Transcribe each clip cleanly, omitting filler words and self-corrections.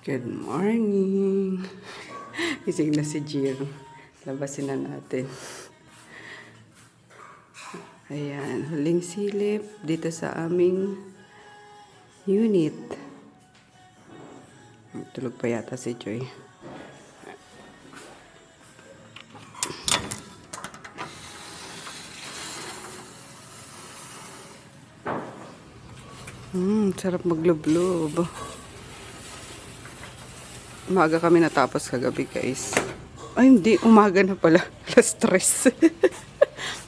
Good morning. Gising na si Jiro. Labasin na natin. Ayan, huling silip dito sa aming unit. Tulog pa yata si Joy. Sarap maglublob. Umaga kami natapos kagabi, guys. Ay, hindi. Umaga na pala. Alas 3.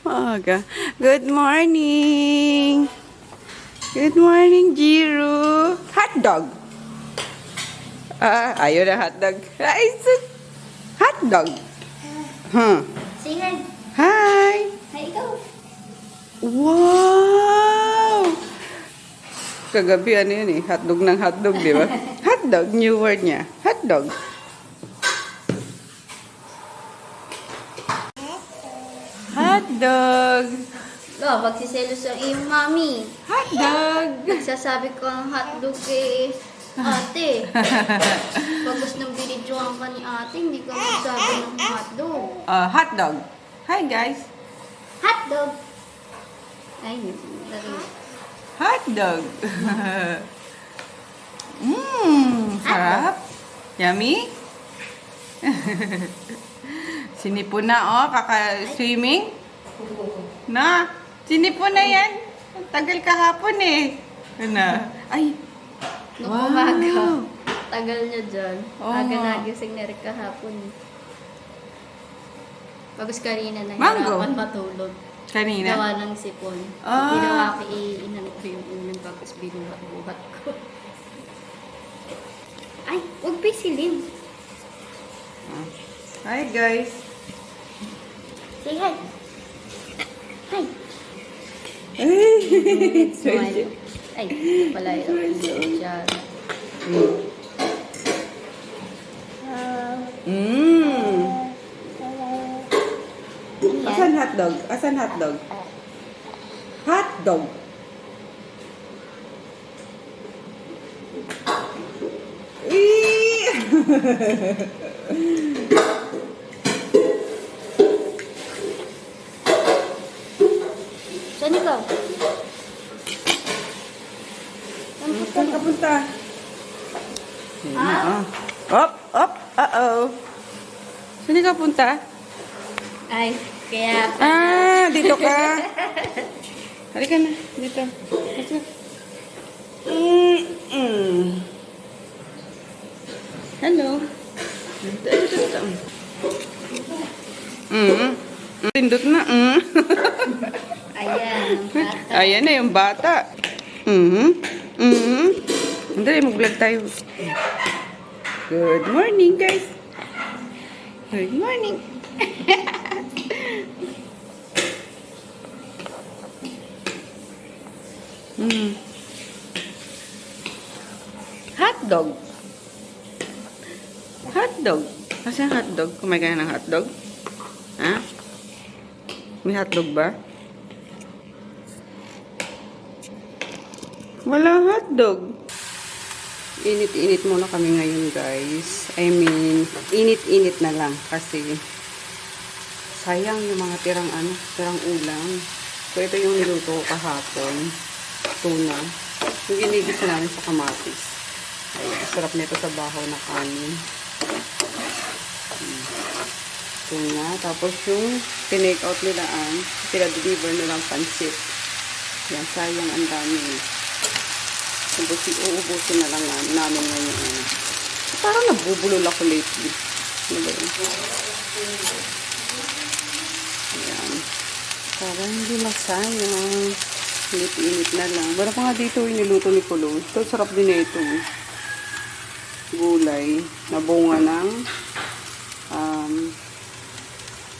Umaga. Good morning! Good morning, Jiro! Hotdog! Ayaw na hotdog. Hotdog! Huh? Say hi. Hi! Hi, ikaw. Wow! Kagabi, ano yun eh? Hotdog ng hotdog, di ba? Hotdog, new word niya. Hotdog. Hotdog! Oh, magsiselos ang iyong mami. Hotdog! Nagsasabi ko ang hotdog kay ate. Pag gusto nang binidyoan ka ni ate, hindi ka magsabi ng hotdog. Hotdog. Hi, guys. Hotdog! Ay, lagi. Hotdog. Sarap. Yummy. Sinipo na, kaka-swimming. Na, sinipo na yan. Tagal kahapon eh. Ano? Ay, Nung umaga, tagal niya dyan. Oo Aga nga. nagising na rin kahapon. Pagos kanina na Mango. hirapan matulog. kanina. Gawa ng sipon. Ah. Ginawa ko inanok ko yung ulam pagkos binuhat-buhat ko. Ay, huwag pisilin. Hi, guys. Say hi. Hi. Smile. Ay, pala yun. Diyan. Asan hotdog? Asan hotdog? Hotdog. Saan ikaw? Saan ka punta? Op, op, uh-oh. Saan ka punta? Ay, kaya... Dito ka. Halika na, dito. Dito. Hello. Dito. Tindot na. Ayan, ang bata. Ayan na yung bata. Dali, mag-vlog tayo. Good morning, guys. Good morning. Hotdog. Hotdog. Kasi hotdog? Kumain ka na ng hotdog? Ha? May hotdog ba? Wala hotdog. Init-init muna kami ngayon, guys. I mean, init-init na lang kasi sayang yung mga tirang ulam. So, ito yung niluto ko kahapon. Tuna. Yung ginigisa namin sa kamatis. Ay, sarap nito sa bahaw na kanin. Tuna. Tapos yung tinake out nila deliver nilang pansit. Yan, sayang ang dami. Tapos uubusin na lang namin ngayon. Parang nabubulol ako lately. Ano ba yun? Ayan. Parang hindi masayang. Init-init na lang. Meron pa nga dito yung niluto ni Kulong. Ito, sarap din na ito. Gulay na bunga ng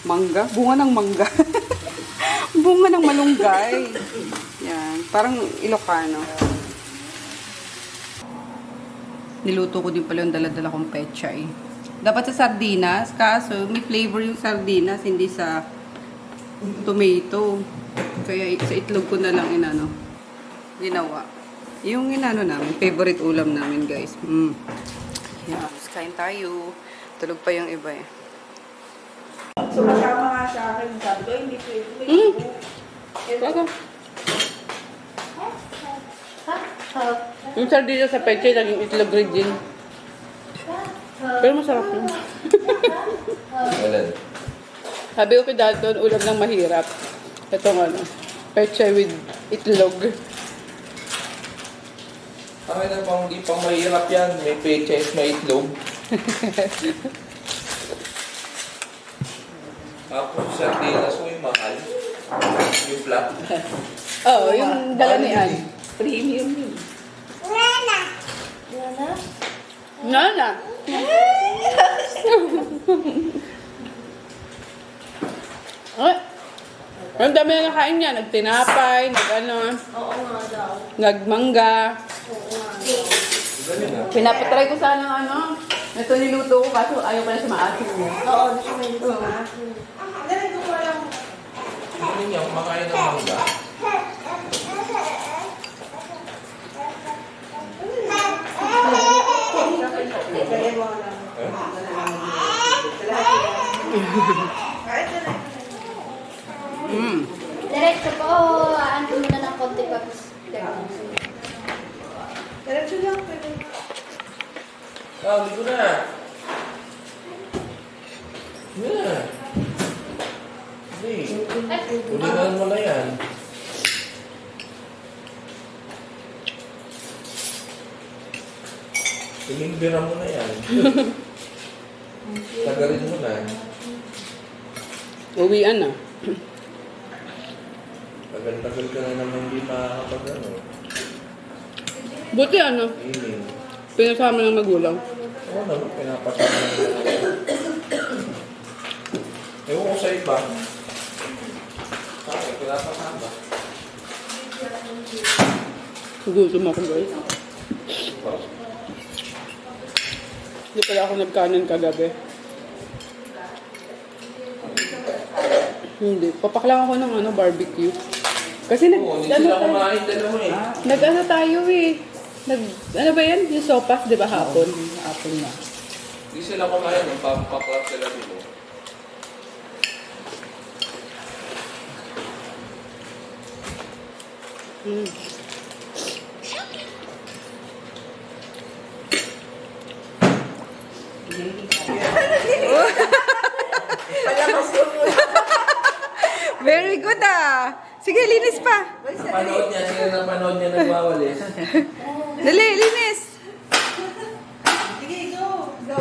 mangga. Bunga ng mangga. Bunga ng malunggay. Yan. Parang Ilocano. Niluto ko din pala yung dala-dala kong pechay. Dapat sa sardinas, kaso may flavor yung sardinas, hindi sa tomato. Kaya sa itlog ko na lang ginawa. Yung namin, favorite ulam namin, guys. Yes, kain tayo. Tulog pa yung iba eh. So, kasama nga sa akin, sabi ko, hindi pwede. Bago. Yung sardina sa peche, naging itlog rin din. Pero masarap yun. Sabi ko kay Dalton, ulam ng mahirap. Itong ano, peche with itlog. Ay na pang di pang mahirap yan. May peches, may itlog. Tapos sardinas mo yung mahal. Yung flat. Oo, yung dala ni Ann. Premium yun. Nana! Ay! Ang dami na nakain niya. Nagtinapay, nag-ano, Oo nga daw. nagmangga. Oo nga. Ganun na. Pinapatry ko sana ng ano. Ito niluto ko kaso ayaw pala sa maasin niya. Oo, nakamay sa akin. Ano niya, kumakain ng mangga. Mm. Diretso po, ano muna ng konti tapos Diretso lang, pwede. Ligo na. Yeah. Hindi. Ulingan mo na yan. Tinimbira mo na yan. Tagarin mo na. Uwian na. Tagal-tagal ka na naman hindi makakapag ano. Buti ano, Ining. pinasama ng magulang. Oo naman, pinapasama na. Ewan ko sa iba. Sa akin, pinapasama. Gutom ako guys. Hindi pala ako nagkanin kagabi. Hindi. Papaklang ako ng ano, barbecue. Kasi Oo, hindi sila kumain dalawa eh. nag-ano tayo eh. Ano ba yan? Yung sopas, di ba hapon? Hapon na. Hindi sila kumain, papaklap sila dito. Mm. Palabas ko muna. Very good ah. Sige, linis pa. Napanood niya, sila napanood niya nagwawalis. Dali, linis. Sige, go. Go.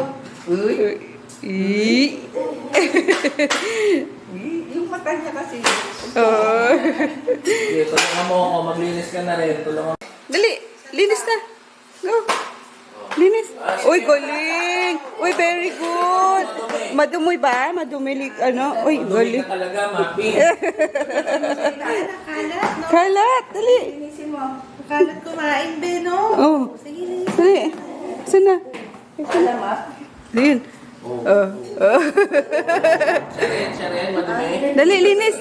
Uy. Yung mata niya kasi. Oh. Sige, tulungan mo ako, maglinis ka na rin. Tulungan mo. Dali, linis na. Go. Linis. Uy, galing. Uy, very good. Madumi ba? Madumi, ano? Uy, Galing galing. ka talaga, Mapi. Kalat, no? Kalat, dali. Linisin mo. Kalat kumain, be, no? Oh. Sige, linis. Dali. Saan na? Alamat. Diyan. Oh. Oh. Siya rin, madumi. Dali, linis.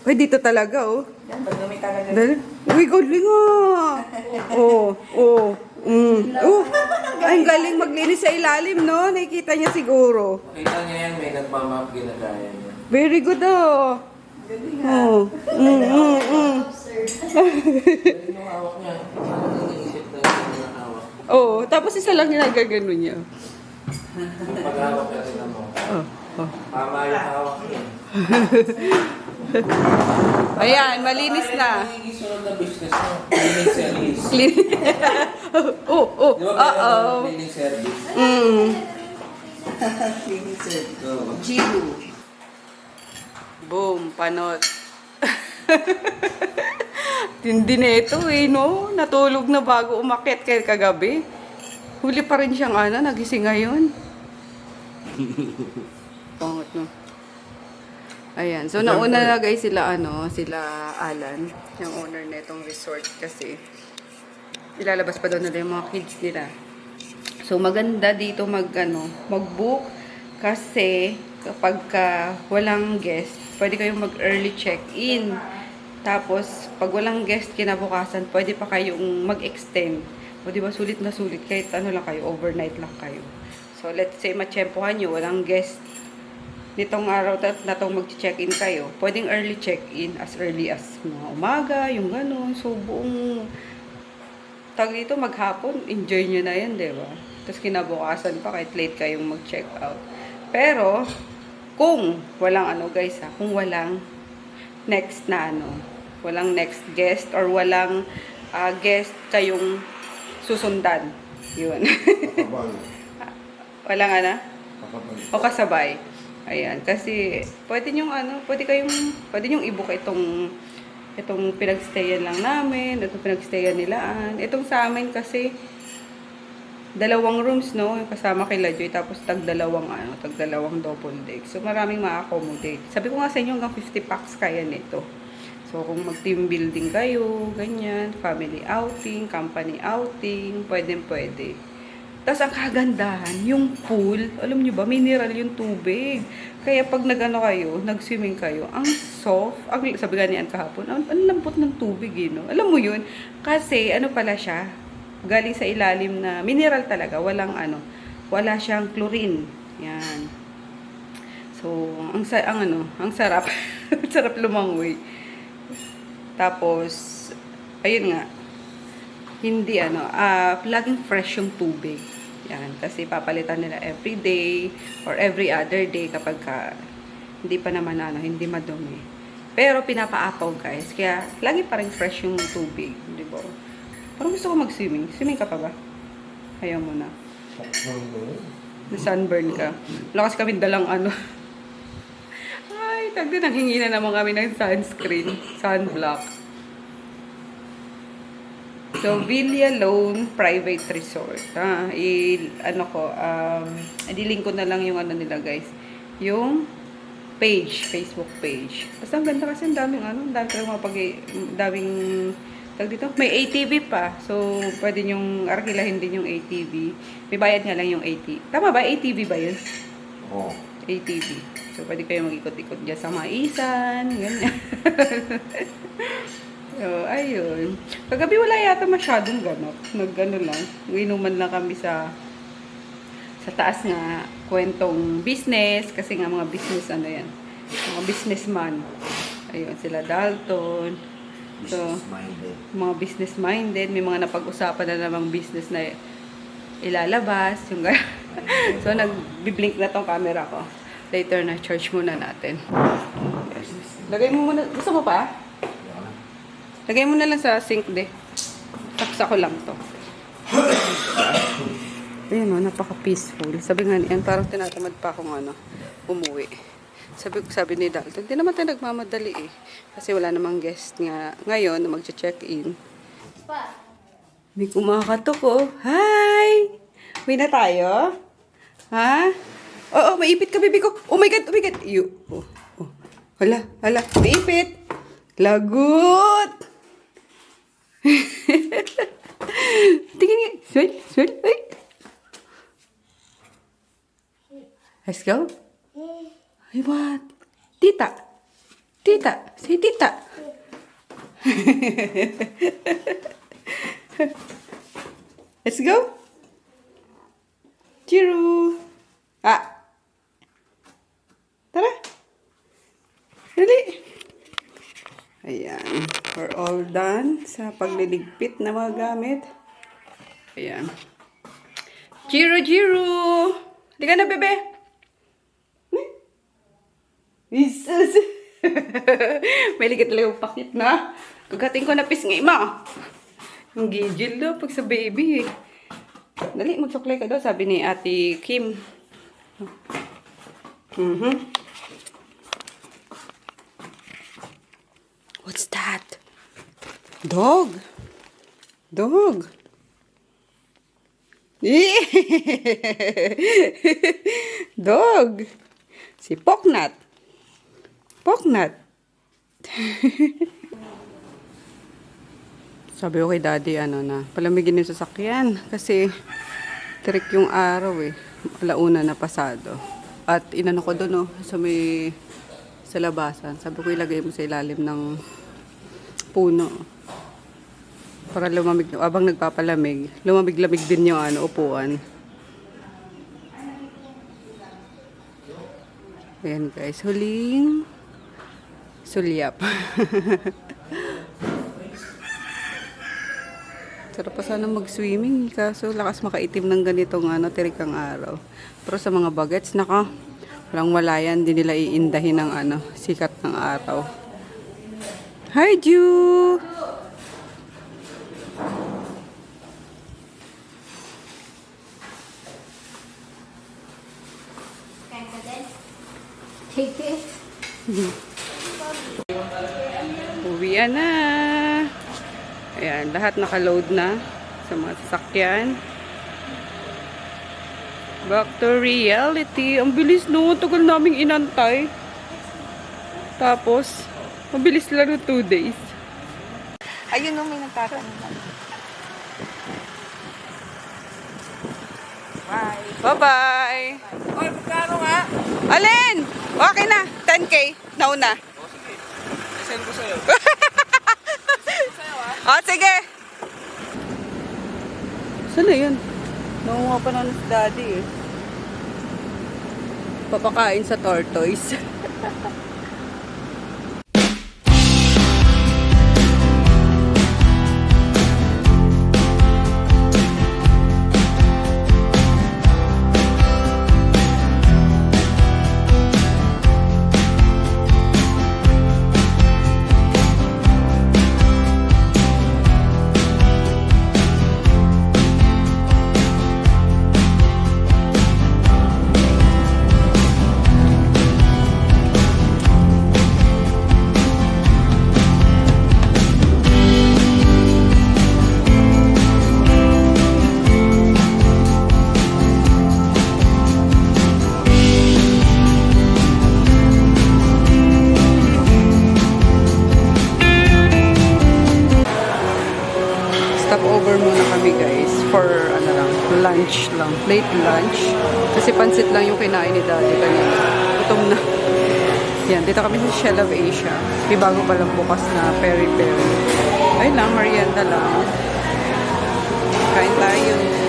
Uy, dito talaga, oh. Yan, pag talaga. Dali. Uy, galing ah. Oh, oh. Mm. Oh, ay, ang galing maglinis sa ilalim, no? Nakikita niya siguro. Kita niya yan, may nagmamap ginagaya niya. Very good, oh. Oh. Galing yung hawak niya. Parang iniisip na yung hawak. Oh, tapos isa lang yung nagagano niya. Yung paghawak niya rin mo. Oh, oh. Tama yung hawak niya. Ayan, malinis na. Ano yung isunod na business mo? Cleaning service. Clean. Oh, oh. Di ba meron Uh-oh. ng cleaning service? Mm. Oo. Gilo. Boom, panot. Tindi na ito eh, no? Natulog na bago umakyat kay kagabi. Huli pa rin siyang nagising ngayon. Pangot, no? Ayan. So, nauna na guys sila, sila Alan, yung owner na itong resort kasi ilalabas pa daw nila yung mga kids nila. So, maganda dito mag-book kasi kapag walang guest, pwede kayong mag-early check-in. Tapos, pag walang guest kinabukasan, pwede pa kayong mag-extend. O, diba, sulit na sulit. Kahit lang kayo, overnight lang kayo. So, let's say, matsyempohan nyo, walang guest nitong araw na itong mag-check-in kayo. Pwedeng early check-in, as early as mga umaga, yung ganun. So, buong tag dito, maghapon, enjoy nyo na yan, di ba? Tapos kinabukasan pa, kahit late kayong mag-check out. Pero, kung walang guys kung walang next na walang next guest or walang guest kayong susundan. Yun. Walang o kasabay. Ayan, kasi pwede nyong i-book itong pinagstayan lang namin, itong pinagstayan nilaan. Itong sa amin kasi 2 rooms, no? Kasama kay Joy, tapos tag-dalawang double deck. So, maraming ma-accommodate. Sabi ko nga sa inyo, hanggang 50 packs kaya nito. So, kung mag-team building kayo, ganyan, family outing, company outing, pwede. Tapos, ang kagandahan, yung pool, alam nyo ba, mineral yung tubig. Kaya, pag nag-swimming kayo, ang soft, sabi nga niyan kahapon, ang lambot ng tubig, no? Alam mo yun? Kasi, pala siya, galing sa ilalim na mineral talaga, wala siyang chlorine. Yan. So, ang sarap. Sarap lumangoy. Tapos, ayun nga, hindi laging fresh yung tubig. Yan, kasi papalitan nila every day or every other day kapag hindi pa naman hindi madumi. Pero pinapaapaw, guys, kaya lagi pa rin fresh yung tubig, di ba? Parang gusto ko mag-swimming. Swimming ka pa ba? Ayaw mo na. Na-sunburn ka. Wala kasi kami dalang Ay, tagdo, nanghingi na naman kami ng sunscreen. Sunblock. So, Villa Lone Private Resort. Dilink ko na lang yung nila, guys. Yung page, Facebook page. Basta ang ganda kasi ang daming dito, may ATV pa. So, pwede nyong arkilahin din yung ATV. May bayad nga lang yung ATV. Tama ba? ATV ba yun? Oo. ATV. So, pwede kayo mag-ikot-ikot dyan sa maisan. Ganyan. So, ayun. Kagabi wala yata masyadong ganap. Lang. Inuman lang kami sa taas nga kwentong business. Kasi nga mga business, yan. Mga businessman. Ayun, sila Dalton. So, mga business-minded, may mga napag-usapan na namang business na ilalabas. Yung so, nag-blink na tong camera ko. Later na, charge muna natin. Yes. Lagay mo muna, gusto mo pa? Lagay mo na lang sa sink, Tapos ako lang to. Ayun, napaka-peaceful. Sabi nga niyan, parang tinatamad pa akong umuwi. Sabi ni Dalton, hindi naman tayo nagmamadali Kasi wala namang guest nga ngayon na mag-check-in. May kumakatok Hi! Uwi na tayo? Ha? Oo, maipit ka, baby ko. Oh my God, oh my God. Hala, maipit. Lagot! Tingin nga. Swell. Ay. Let's go. Ay, what? Tita. Say tita. Let's go. Chiru. Tara. Dali. Ayan. We're all done sa pagliligpit na mga gamit. Ayan. Chiru. Hindi ka na, bebe. Jesus! May ligit lang yung pakit na. Kagating ko na pisngi mo. Ang gigil daw pag sa baby Dali, magsuklay ka daw, sabi ni Ate Kim. What's that? Dog. Dog. Si Poknat. Sabi ko kay Daddy, palamigin yung sasakyan. Kasi, tirik yung araw Alauna na pasado. At inano ko doon, sa labasan. Sabi ko, ilagay mo sa ilalim ng puno. Para lumamig, abang nagpapalamig, lumamig-lamig din yung upuan. Ayan guys, huling sulyap. Sarap pa sana mag-swimming, kaso lakas makaitim ng ganitong tirikang araw. Pero sa mga bagets, walang wala yan, di nila iindahin ng sikat ng araw. Hi, Ju! Kain ka din? Take it. Uwian na! Ayan, lahat nakaload na sa mga sasakyan. Back to reality. Ang bilis no, tagal naming inantay. Tapos, mabilis lang ng 2 days. Ayun nung may nagtatanong na. Bye. Bye-bye! Oy, magkano nga? Alin? Okay na. 10K. Nauna. Send ko sa'yo. Sige. Saan na yun? Naunga pa na si daddy eh. Papakain sa tortoise. Stopover muna kami guys for lunch lang, late lunch. Kasi pansit lang yung kinain ni daddy kanina. Gutom na. Yan, dito kami sa Shell of Asia. May bago palang bukas na peri-peri. Ayun lang, merienda lang. Kain tayo.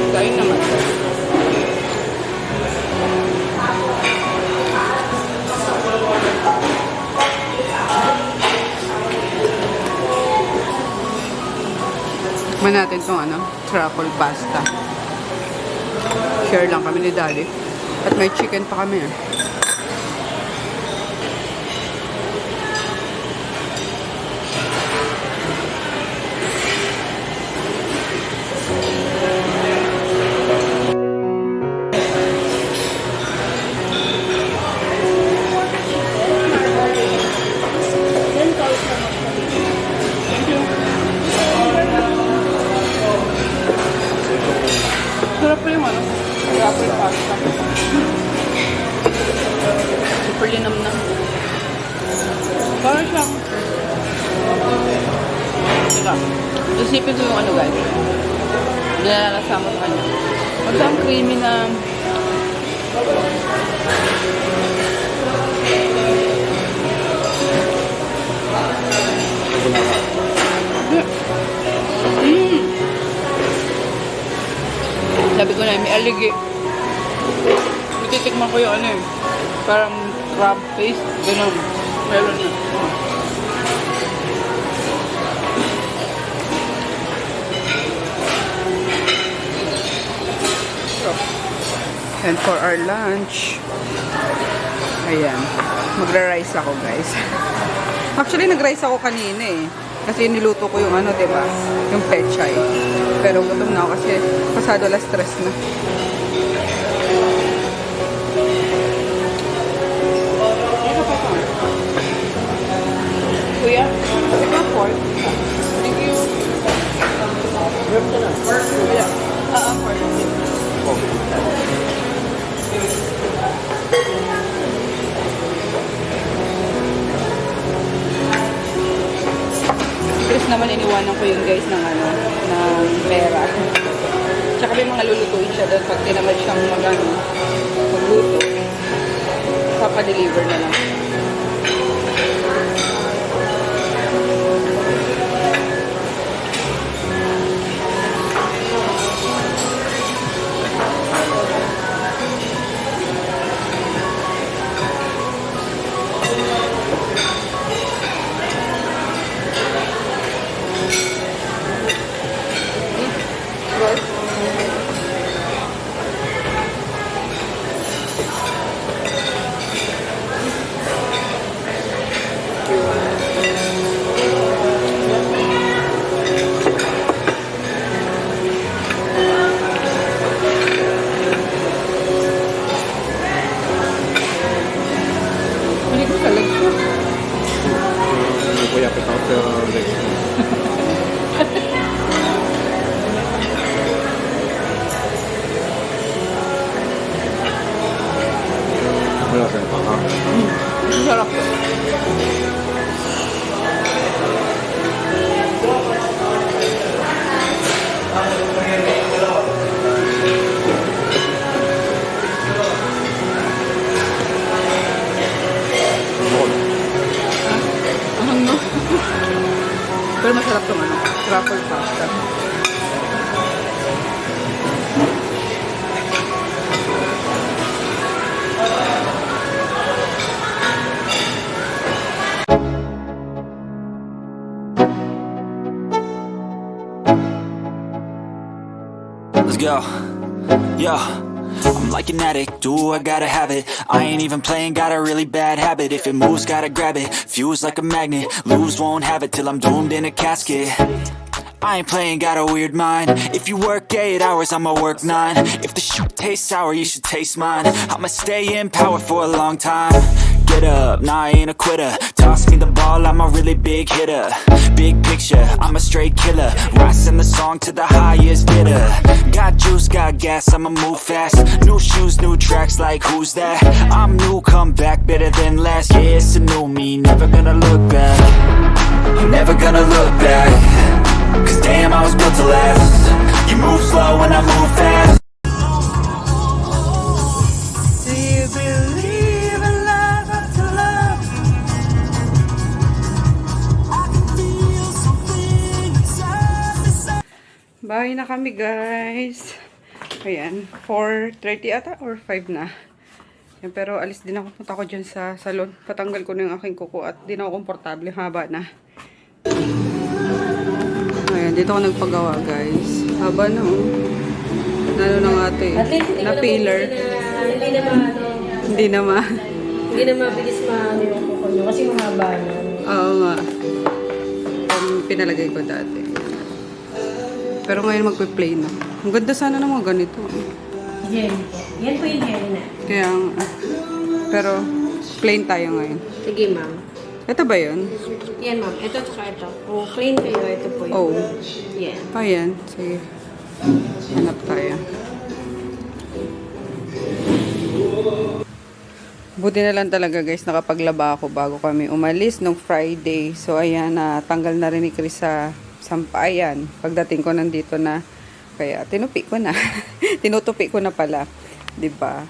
Kain naman. Man natin itong truffle pasta. Share lang kami ni daddy. At may chicken pa kami eh. Sarap pa yung truffle pasta. Super linam na. Parang siyang teka, isipin ko yung guys. Nilalasama sa kanya. Parang creamy na sabi ko na, may aligi. Titikman ko yung parang crab paste. Ganun. Meron na. And for our lunch, ayan. Magra-rice ako, guys. Actually, nag-rice ako kanina eh. Kasi niluto ko yung diba? Yung pechay. Pero gutom na ako kasi pasado alas 3 na. Kuya, ito pork. Thank you. naman iniwanan ko yun guys ng ano, ng pera. Tsaka may mga lulutuin siya doon pag tinamad siyang magluto. Papadeliver na lang. Hindi ko sa legs ko. Nu får jag betalt för det. Wala ka pa. Ang sarap ko. Ahang no? Pero masarap itong ano, truffle pasta. Let's go. Yo, I'm like an addict, do I gotta have it. I ain't even playing, got a really bad habit. If it moves, gotta grab it, fuse like a magnet. Lose, won't have it till I'm doomed in a casket. I ain't playing, got a weird mind. If you work 8 hours, I'ma work 9. If the shoot tastes sour, you should taste mine. I'ma stay in power for a long time. Get up, nah, I ain't a quitter. Toss me the ball, I'm a really big hitter. Big picture, I'm a straight killer. Rising the song to the highest bidder. Got juice, got gas, I'ma move fast. New shoes, new tracks, like who's that? I'm new, come back, better than last. Yeah, it's a new me, never gonna look back. Never gonna look back. Cause damn, I was built to last. You move slow and I move fast. Do you believe in love after love? Bahay na kami guys. Ayan, 4:30 ata or 5 na. Yan, pero alis din ako, punta ko dyan sa salon. Patanggal ko na yung aking kuko at di na ako komportable, haba na. Ayan, dito ako nagpagawa guys. Haba na oh. Nalo na nga ito eh. Na pillar. Hindi na mabilis maano yung kuko nyo kasi mahaba na. Oo nga. Pinalagay ko dati. Pero ngayon magpe-plain na. Ang ganda sana ng mga ganito. Jelly po. Yan po yung jelly na. Kaya, pero plain tayo ngayon. Sige, ma'am. Ito ba yun? Yan, ma'am. Ito tsaka ito. Kung plain kayo, ito po yun. Oh. Yan. Ayan. Sige. Hanap tayo. Buti na lang talaga guys, nakapaglaba ako bago kami umalis nung Friday. So ayan, tanggal na rin ni Chris sa sampayan. Pagdating ko nandito na, kaya tinupi ko na. Tinutupi ko na pala. 'Di ba?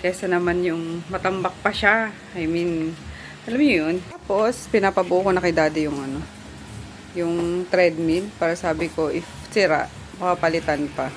Kesa naman yung matambak pa siya. I mean, alam niyo yun. Tapos, pinapabuo ko na kay daddy yung yung treadmill. Para sabi ko, if sira, makapalitan pa.